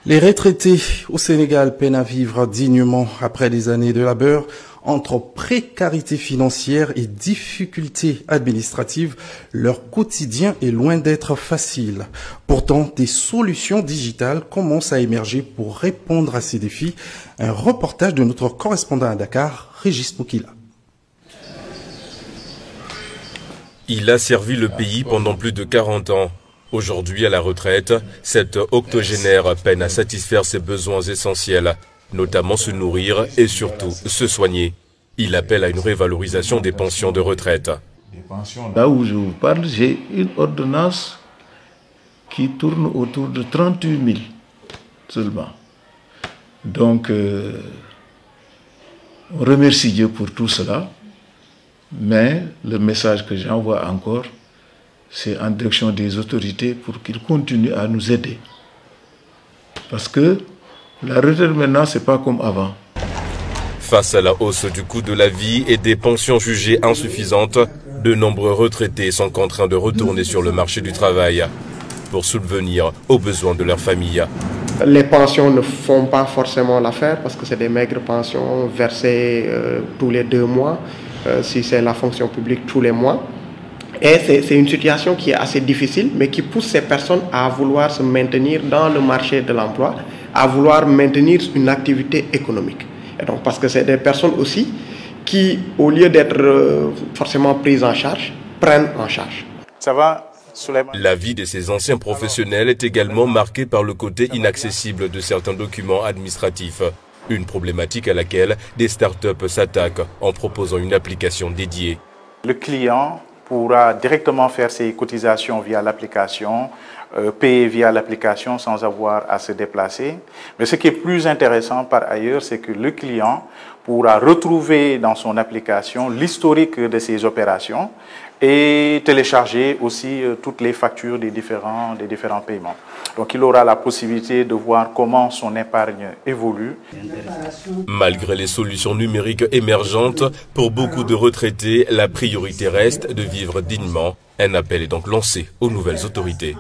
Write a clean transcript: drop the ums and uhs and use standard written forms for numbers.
Les retraités au Sénégal peinent à vivre dignement après des années de labeur. Entre précarité financière et difficultés administratives, leur quotidien est loin d'être facile. Pourtant, des solutions digitales commencent à émerger pour répondre à ces défis. Un reportage de notre correspondant à Dakar, Régis Moukila. Il a servi le pays pendant plus de 40 ans. Aujourd'hui, à la retraite, cet octogénaire peine à satisfaire ses besoins essentiels, notamment se nourrir et surtout se soigner. Il appelle à une révalorisation des pensions de retraite. Là où je vous parle, j'ai une ordonnance qui tourne autour de 38 000 seulement. Donc, on remercie Dieu pour tout cela, mais le message que j'envoie encore, c'est en direction des autorités pour qu'ils continuent à nous aider. Parce que la retraite maintenant, ce n'est pas comme avant. Face à la hausse du coût de la vie et des pensions jugées insuffisantes, de nombreux retraités sont contraints de retourner sur le marché du travail pour subvenir aux besoins de leur famille. Les pensions ne font pas forcément l'affaire parce que c'est des maigres pensions versées tous les 2 mois, si c'est la fonction publique tous les mois. Et c'est une situation qui est assez difficile, mais qui pousse ces personnes à vouloir se maintenir dans le marché de l'emploi, à vouloir maintenir une activité économique. Et donc, parce que c'est des personnes aussi qui, au lieu d'être forcément prises en charge, prennent en charge. Ça va, La vie de ces anciens professionnels est également marquée par le côté inaccessible de certains documents administratifs. Une problématique à laquelle des startups s'attaquent en proposant une application dédiée. Le client pourra directement faire ses cotisations via l'application, payer via l'application sans avoir à se déplacer. Mais ce qui est plus intéressant par ailleurs, c'est que le client pourra retrouver dans son application l'historique de ses opérations et télécharger aussi toutes les factures des différents paiements. Donc il aura la possibilité de voir comment son épargne évolue. Malgré les solutions numériques émergentes, pour beaucoup de retraités, la priorité reste de vivre dignement. Un appel est donc lancé aux nouvelles autorités.